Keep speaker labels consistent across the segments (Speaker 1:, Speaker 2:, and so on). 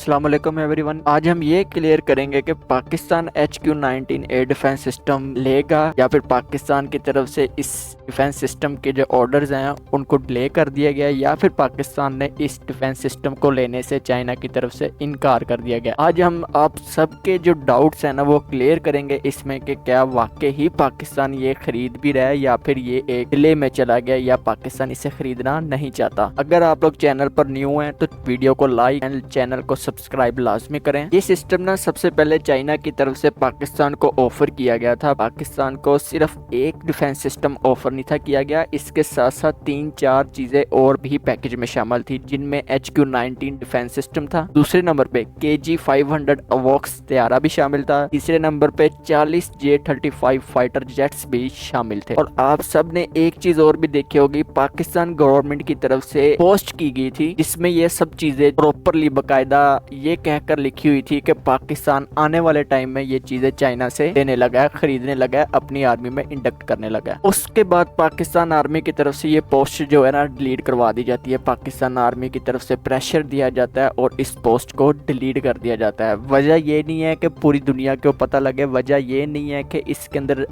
Speaker 1: अस्सलाम वालेकुम एवरीवन। आज हम ये क्लियर करेंगे कि Pakistan HQ-19 air defence system लेगा या फिर पाकिस्तान की तरफ से इस डिफेंस सिस्टम के जो ऑर्डर्स हैं उनको डिले कर दिया गया या फिर पाकिस्तान ने इस डिफेंस सिस्टम को लेने से चाइना की तरफ से इनकार कर दिया गया। आज हम आप सबके जो डाउट्स हैं ना वो क्लियर करेंगे इसमें कि क्या वाकई ही पाकिस्तान ये खरीद भी रहा है या फिर ये एक डिले में चला गया या पाकिस्तान इसे खरीदना नहीं चाहता। अगर आप लोग चैनल पर न्यू हैं तो वीडियो को लाइक एंड चैनल को सब्सक्राइब लाजमी करें। ये सिस्टम ना सबसे पहले चाइना की तरफ से पाकिस्तान को ऑफर किया गया था। पाकिस्तान को सिर्फ एक डिफेंस सिस्टम ऑफर नहीं था किया गया, इसके साथ साथ 3-4 चीजें और भी पैकेज में शामिल थी जिनमें HQ-19 डिफेंस सिस्टम था। दूसरे नंबर पे KG-500 अवॉक्स तैयारा भी शामिल था। तीसरे नंबर पे 40 J-35 फाइटर जेट्स भी शामिल थे। और आप सब ने एक चीज और भी देखी होगी, पाकिस्तान गवर्नमेंट की तरफ से पोस्ट की गई थी जिसमें ये सब चीजें प्रॉपरली बकायदा ये कहकर लिखी हुई थी कि पाकिस्तान आने वाले टाइम में ये चीजें चाइना से लेने लगा है, खरीदने लगा है, अपनी आर्मी में इंडक्ट करने लगा है। उसके बाद पाकिस्तान आर्मी की तरफ से ये पोस्ट जो है ना डिलीट करवा दी जाती है। पाकिस्तान आर्मी की तरफ से प्रेशर दिया जाता है और इस पोस्ट को डिलीट कर दिया जाता है। वजह ये नहीं है कि पूरी दुनिया को पता लगे, वजह ये नहीं है कि इसके अंदर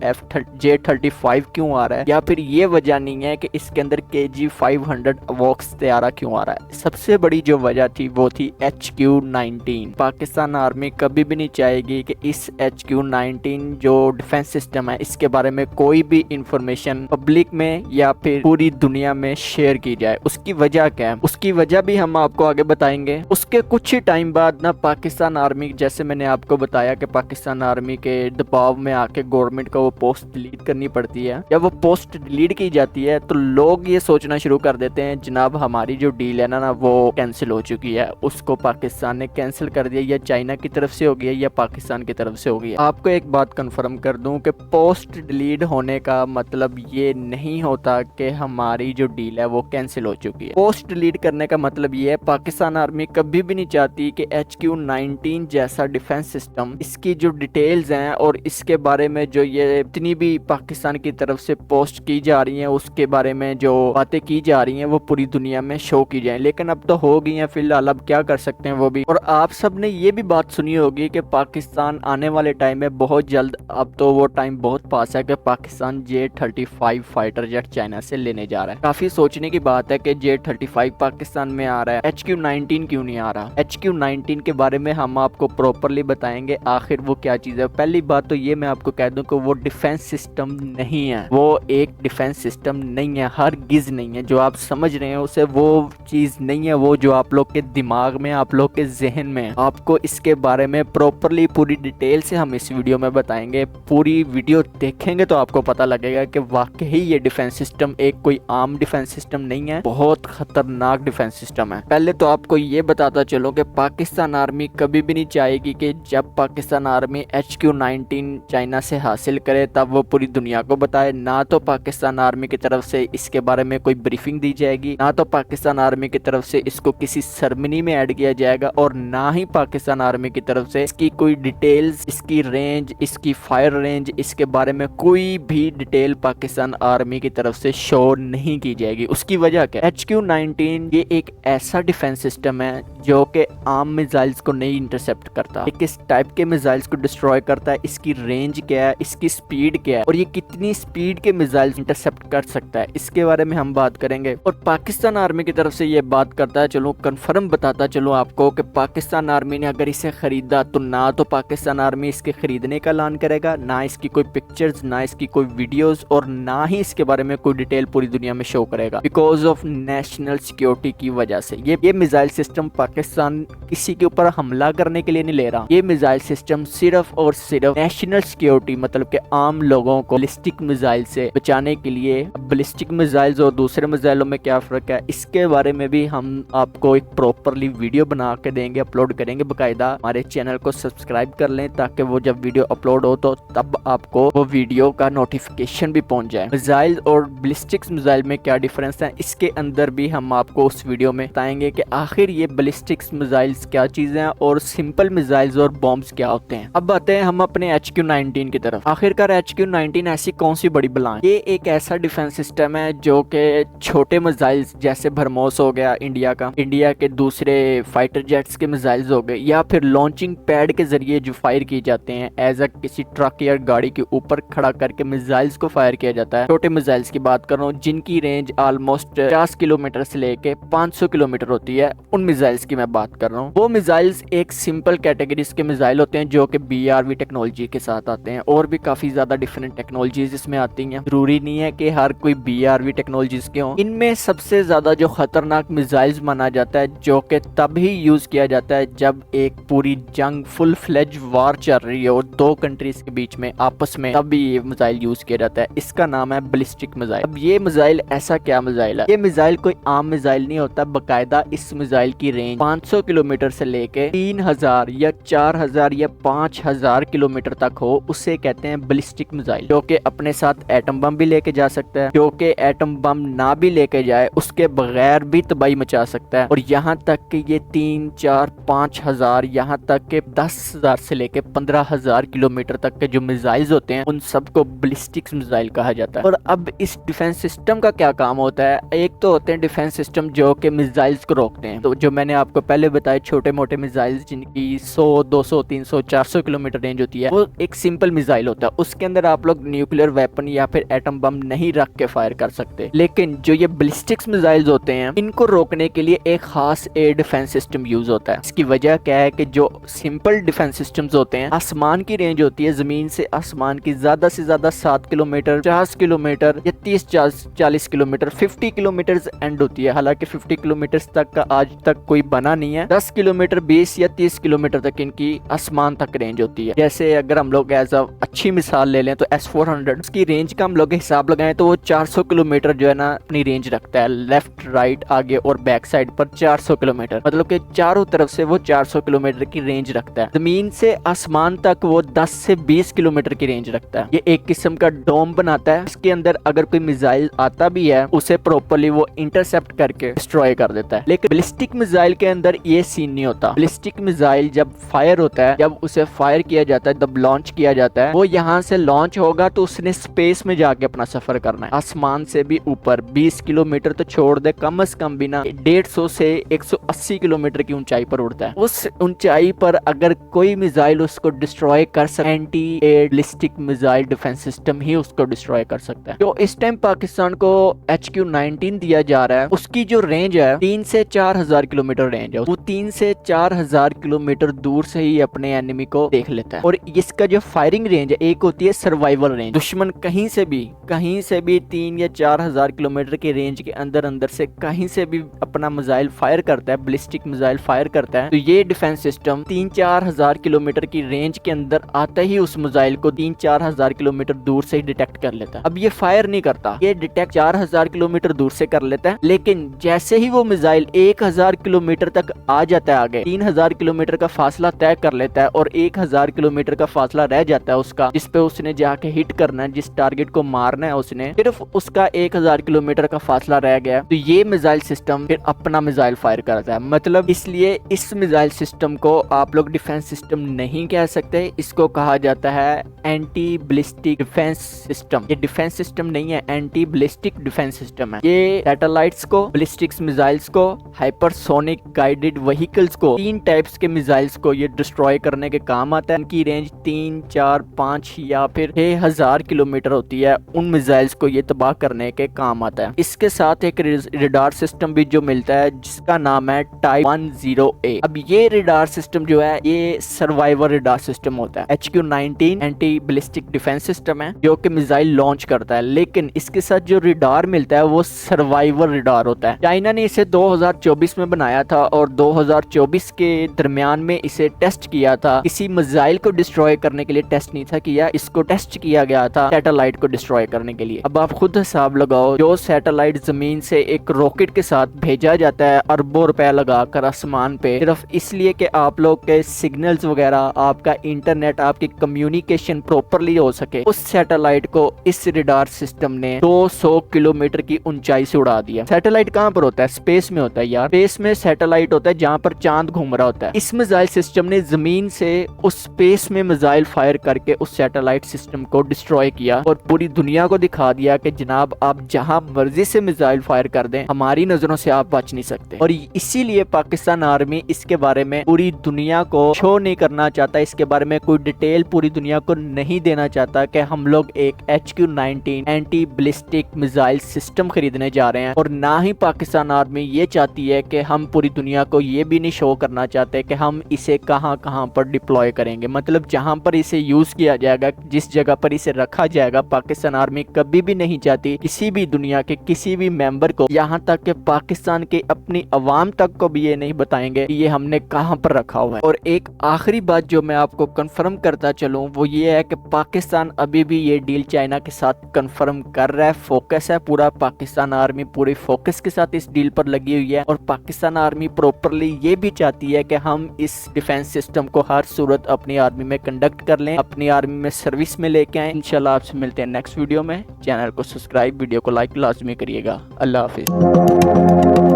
Speaker 1: J-35 क्यों आ रहा है, या फिर ये वजह नहीं है कि इसके अंदर KG-500 अवॉक्स तैयारा क्यों आ रहा है। सबसे बड़ी जो वजह थी वो थी HQ-19। पाकिस्तान आर्मी कभी भी नहीं चाहेगी कि इस HQ-19 जो डिफेंस सिस्टम है इसके बारे में कोई भी इंफॉर्मेशन पब्लिक में या फिर पूरी दुनिया में शेयर की जाए। उसकी वजह क्या है, उसकी वजह भी हम आपको आगे बताएंगे। उसके कुछ ही टाइम बाद ना पाकिस्तान आर्मी, जैसे मैंने आपको बताया कि पाकिस्तान आर्मी के दबाव में आके गवर्नमेंट को वो पोस्ट डिलीट करनी पड़ती है। जब वो पोस्ट डिलीट की जाती है तो लोग ये सोचना शुरू कर देते हैं जनाब हमारी जो डील है ना वो कैंसिल हो चुकी है, उसको पाकिस्तान ने कैंसिल कर दिया, या चाइना की तरफ से हो गया या पाकिस्तान की तरफ से हो गया। आपको एक बात कंफर्म कर दूं कि पोस्ट डिलीट होने का मतलब ये नहीं होता कि हमारी जो डील है वो कैंसिल हो चुकी है। पोस्ट डिलीट करने का मतलब ये है पाकिस्तान आर्मी कभी भी नहीं चाहती कि HQ-19 जैसा डिफेंस सिस्टम, इसकी जो डिटेल्स हैं और इसके बारे में जो ये इतनी भी पाकिस्तान की तरफ से पोस्ट की जा रही है उसके बारे में जो बातें की जा रही हैं वो पूरी दुनिया में शो की जाए। लेकिन अब तो हो गई हैं फिलहाल, अब क्या कर सकते हैं वो भी। और आप सब ने ये भी बात सुनी होगी कि पाकिस्तान आने वाले टाइम में बहुत जल्द, अब तो वो टाइम बहुत पास है कि Pakistan J-35 fighter jet China से लेने जा रहा है। काफी सोचने की बात है कि J-35 पाकिस्तान में आ रहा है, HQ-19 क्यों नहीं आ रहा। HQ-19 के बारे में हम आपको प्रॉपरली बताएंगे आखिर वो क्या चीज है। पहली बात तो ये मैं आपको कह दूं कि वो डिफेंस सिस्टम नहीं है, वो एक डिफेंस सिस्टम नहीं है, हरगिज नहीं है। जो आप समझ रहे हैं उसे वो चीज नहीं है, वो जो आप लोग के दिमाग में, आप लोग के जहन में। आपको इसके बारे में प्रॉपरली पूरी डिटेल से हम इस वीडियो में बताएंगे। पूरी वीडियो देखेंगे तो आपको पता लगेगा कि वाकई ये डिफेंस सिस्टम एक कोई आम डिफेंस सिस्टम नहीं है, बहुत खतरनाक डिफेंस सिस्टम है। पहले तो आपको ये बताता चलो कि पाकिस्तान आर्मी कभी भी नहीं चाहेगी कि जब पाकिस्तान आर्मी HQ-19 चाइना से हासिल करे तब वो पूरी दुनिया को बताए। ना तो पाकिस्तान आर्मी की तरफ से इसके बारे में कोई ब्रीफिंग दी जाएगी, ना तो पाकिस्तान आर्मी की तरफ से इसको किसी सेरेमनी में ऐड किया जाएगा, और ना ही पाकिस्तान आर्मी की तरफ से इसकी कोई डिटेल्स, इसकी रेंज, इसकी फायर रेंज, इसके बारे में कोई भी डिटेल पाकिस्तान आर्मी की तरफ से शो नहीं की जाएगी। उसकी वजह क्या है, HQ-19 ये एक ऐसा डिफेंस सिस्टम है जो कि आम मिसाइल्स को नहीं इंटरसेप्ट करता, ये किस टाइप के मिसाइल्स को डिस्ट्रॉय करता है, इसकी रेंज क्या है, इसकी स्पीड क्या है, और ये कितनी स्पीड के मिसाइल्स इंटरसेप्ट कर सकता है, इसके बारे में हम बात करेंगे। और पाकिस्तान आर्मी की तरफ से ये बात करता है, चलो कंफर्म बताता चलो आपको कि पाकिस्तान आर्मी ने अगर इसे खरीदा तो ना तो पाकिस्तान आर्मी इसके खरीदने का ऐलान करेगा, ना इसकी कोई पिक्चर्स, ना इसकी कोई वीडियोस, और ना ही इसके बारे में कोई डिटेल पूरी दुनिया में शो करेगा, बिकॉज ऑफ नेशनल सिक्योरिटी की वजह से। ये मिसाइल सिस्टम पाकिस्तान किसी के ऊपर हमला करने के लिए नहीं ले रहा, ये मिसाइल सिस्टम सिर्फ और सिर्फ नेशनल सिक्योरिटी, मतलब कि आम लोगों को बैलिस्टिक मिसाइल से बचाने के लिए। बैलिस्टिक मिसाइल्स और दूसरे मिसाइलों में क्या फर्क है इसके बारे में भी हम आपको एक प्रॉपरली वीडियो बना के देंगे, अपलोड करेंगे बाकायदा। हमारे चैनल को सब्सक्राइब कर लें ताकि वो जब वीडियो अपलोड हो तो तब आपको वो वीडियो का नोटिफिकेशन भी पहुंच जाए। मिसाइल और बैलिस्टिक मिसाइल में क्या डिफरेंस है इसके अंदर भी हम आपको उस वीडियो में बताएंगे कि आखिर ये बैलिस्टिक मिसाइल्स क्या चीजें हैं और सिंपल मिसाइल्स और बॉम्ब्स क्या होते हैं। अब आते हैं हम अपने HQ-19 की तरफ। आखिरकार HQ-19 ऐसी कौन सी बड़ी बला है? ये एक ऐसा डिफेंस सिस्टम है जो कि छोटे मिसाइल्स जैसे ब्रह्मोस हो गया इंडिया का, इंडिया के दूसरे फाइटर जेट जेट्स के मिसाइल्स हो गए, या फिर लॉन्चिंग पैड के जरिए जो फायर किए जाते हैं एज अ किसी ट्रक या गाड़ी के ऊपर खड़ा करके मिसाइल्स को फायर किया जाता है। छोटे मिसाइल्स की बात कर रहा हूँ जिनकी रेंज ऑलमोस्ट 50 किलोमीटर से लेके 500 किलोमीटर होती है, उन मिसाइल्स की मैं बात कर रहा हूँ। वो मिसाइल्स एक सिंपल कैटेगरीज के मिसाइल होते हैं जो कि BRV टेक्नोलॉजी के साथ आते हैं, और भी काफी ज्यादा डिफरेंट टेक्नोलॉजीज इसमें आती हैं। जरूरी नहीं है कि हर कोई BRV टेक्नोलॉजीज के हों। इनमें सबसे ज्यादा जो खतरनाक मिसाइल्स माना जाता है जो कि तभी यूज किया जाता है जब एक पूरी जंग फुल फ्लेज वार चल रही है और दो कंट्रीज के बीच में आपस में, तभी ये मिसाइल यूज किया जाता है। इसका नाम है बैलिस्टिक मिसाइल। अब ये मिसाइल ऐसा क्या मिसाइल है? ये मिसाइल कोई आम मिसाइल नहीं होता, बकायदा इस मिसाइल की रेंज 500 किलोमीटर से लेके 3000 या 4000 या 5000 किलोमीटर तक हो, उसे कहते हैं बैलिस्टिक मिसाइल, जो कि अपने साथ एटम बम भी लेके जा सकता है, जो कि एटम बम ना भी लेके जाए उसके बगैर भी तबाही मचा सकता है। और यहाँ तक कि ये 3, 4, 5000, यहाँ तक के 10,000 से लेके 15,000 किलोमीटर तक के जो मिसाइल्स होते हैं उन सबको बैलिस्टिक मिसाइल कहा जाता है। और अब इस डिफेंस सिस्टम का क्या काम होता है? एक तो होते हैं डिफेंस सिस्टम जो कि मिसाइल्स को रोकते हैं, तो जो मैंने आपको पहले बताया छोटे मोटे मिसाइल्स जिनकी 100, 200, 300, 400 किलोमीटर रेंज होती है, वो एक सिंपल मिसाइल होता है। उसके अंदर आप लोग न्यूक्लियर वेपन या फिर एटम बम नहीं रख के फायर कर सकते। लेकिन जो ये बैलिस्टिक मिसाइल्स होते हैं इनको रोकने के लिए एक खास एयर डिफेंस सिस्टम यूज होता है। इसकी वजह क्या है कि जो सिंपल डिफेंस सिस्टम्स होते हैं, आसमान की रेंज होती है जमीन से आसमान की ज्यादा से ज्यादा 7 किलोमीटर, 50 किलोमीटर या 30-40 किलोमीटर, 50 किलोमीटर एंड होती है। हालांकि 50 किलोमीटर तक का आज तक कोई बना नहीं है। 10 किलोमीटर, 20 या 30 किलोमीटर तक इनकी आसमान तक रेंज होती है। जैसे अगर हम लोग एज अ अच्छी मिसाल ले लें तो S-400, उसकी रेंज का हम लोग हिसाब लगाएं तो वो 400 किलोमीटर जो है ना अपनी रेंज रखता है, लेफ्ट राइट आगे और बैक साइड पर 400 किलोमीटर, मतलब कि चारों तरफ से वो 400 किलोमीटर की रेंज रखता है। जमीन से आसमान तक वो 10 से 20 किलोमीटर की रेंज रखता है। ये एक किस्म का डोम बनाता है, इसके अंदर अगर कोई मिसाइल आता भी है उसे प्रॉपर्ली वो इंटरसेप्ट करके डिस्ट्रॉय कर देता है। लेकिन बैलिस्टिक मिसाइल के अंदर ये सीन नहीं होता। बैलिस्टिक मिसाइल जब फायर होता है, जब उसे फायर किया जाता है, जब लॉन्च किया जाता है, वो यहाँ से लॉन्च होगा तो उसने स्पेस में जाके अपना सफर करना है। आसमान से भी ऊपर 20 किलोमीटर तो छोड़ दे, कम से कम भी ना 150 से 180 किलोमीटर की ऊंचाई पर उड़ता है। उस ऊंचाई पर अगर कोई मिसाइल उसको डिस्ट्रॉय कर सकता है, anti air ballistic missile defence system ही उसको डिस्ट्रॉय कर सकता है। जो इस टाइम पाकिस्तान को HQ-19 दिया जा रहा है, उसकी जो रेंज है 3 से 4000 किलोमीटर रेंज है। वो 3 से 4000 किलोमीटर दूर से ही अपने एनिमी को देख लेता है। और इसका जो फायरिंग रेंज है, एक होती है सर्वाइवल रेंज, दुश्मन कहीं से भी 3 या 4000 किलोमीटर की रेंज के अंदर से कहीं से भी अपना मिसाइल फायर करता है, बैलिस्टिक मिसाइल फायर करता है, तो ये डिफेंस सिस्टम 3-4 हजार किलोमीटर की रेंज के अंदर आते ही उस मिसाइल को 3-4 हजार किलोमीटर दूर से ही डिटेक्ट कर लेता है। अब ये फायर नहीं करता, ये डिटेक्ट 4000 किलोमीटर दूर से कर लेता है, लेकिन जैसे ही वो मिसाइल 1000 किलोमीटर तक आ जाता है, आगे 3000 किलोमीटर का फासला तय कर लेता है और 1000 किलोमीटर का फासला रह जाता है उसका, जिस पे उसने जाके हिट करना है, जिस टारगेट को मारना है उसने, सिर्फ उसका 1000 किलोमीटर का फासला रह गया, तो ये मिसाइल सिस्टम फिर अपना मिसाइल फायर करता है। मतलब इसलिए इस मिसाइल सिस्टम को आप लोग डिफेंस सिस्टम नहीं कह सकते, इसको कहा जाता है एंटी बैलिस्टिक डिफेंस सिस्टम। ये डिफेंस सिस्टम नहीं है, एंटी बैलिस्टिक डिफेंस सिस्टम है। ये सैटेलाइट्स को, बैलिस्टिक मिसाइल्स को, हाइपरसोनिक गाइडेड व्हीकल्स को, 3 टाइप्स के मिसाइल्स को ये डिस्ट्रॉय करने के काम आता है। इनकी रेंज 3, 4, 5 या फिर 6000 किलोमीटर होती है। उन मिसाइल्स को ये तबाह करने के काम आता है। इसके साथ एक रेडार सिस्टम भी जो मिलता है जिसका नाम है टाइप 10A। अब ये रेडार सिस्टम जो है ये सर्वाइवर रेडार सिस्टम होता है। HQ-19 anti ballistic defence system है जो कि मिसाइल लॉन्च करता है, लेकिन इसके साथ जो रेडार मिलता है वो सर्वाइवर रेडार होता है। चाइना ने इसे 2024 में बनाया था और 2024 के दरमियान में इसे टेस्ट किया था। किसी मिसाइल को डिस्ट्रॉय करने के लिए टेस्ट नहीं था किया, इसको टेस्ट किया गया था सैटेलाइट को डिस्ट्रॉय करने के लिए। अब आप खुद हिसाब लगाओ, जो सैटेलाइट जमीन से एक रॉकेट के साथ भेजा जाता है अरबों रुपया लगाकर आसमान पे, सिर्फ इसलिए कि आप लोग के सिग्नल्स वगैरह, आपका इंटरनेट, आपकी कम्युनिकेशन प्रॉपरली हो सके, उस सैटेलाइट को इस रेडार सिस्टम ने 200 किलोमीटर की ऊंचाई से उड़ा दिया। सैटेलाइट कहाँ पर होता है? स्पेस में होता है यार। स्पेस में सैटेलाइट होता है जहाँ पर चांद घूम रहा होता है। इस मिसाइल सिस्टम ने जमीन से उस स्पेस में मिसाइल फायर करके उस सैटेलाइट सिस्टम को डिस्ट्रॉय किया और पूरी दुनिया को दिखा दिया कि जनाब आप जहां मर्जी से मिसाइल फायर कर दें, हमारी नजरों से आप बच नहीं सकते। और इसीलिए पाकिस्तान आर्मी इसके बारे में पूरी दुनिया को शो नहीं करना चाहता, इसके बारे में कोई डिटेल पूरी दुनिया को नहीं देना चाहता कि हम लोग एक HQ-19 anti ballistic missile system खरीदने जा रहे हैं। और ना ही पाकिस्तान आर्मी ये चाहती है कि हम पूरी दुनिया को ये भी नहीं शो करना चाहते कि हम इसे कहां कहां पर डिप्लॉय करेंगे। मतलब जहां पर इसे यूज किया जाएगा, जिस जगह पर इसे रखा जाएगा, पाकिस्तान आर्मी कभी भी नहीं चाहती किसी भी दुनिया के किसी भी मेंबर को, यहाँ तक कि पाकिस्तान के अपनी अवाम तक को भी ये नहीं बताएंगे कि ये हमने कहां पर रखा हुआ है। और एक आखिरी बात जो मैं आपको कंफर्म करता चलूं वो ये है कि पाकिस्तान अभी भी ये डील चाइना के साथ कंफर्म कर रहा है। फोकस है पूरा, पाकिस्तान आर्मी पूरी फोकस के साथ इस डील पर लगी हुई है। और पाकिस्तान आर्मी प्रॉपरली ये भी चाहती है कि हम इस डिफेंस सिस्टम को हर सूरत अपनी आर्मी में कंडक्ट कर लें, अपनी आर्मी में सर्विस में लेके आए। इंशाल्लाह आपसे मिलते हैं नेक्स्ट वीडियो में। चैनल को सब्सक्राइब, वीडियो को लाइक लाजमी करिएगा। अल्लाह हाफिज।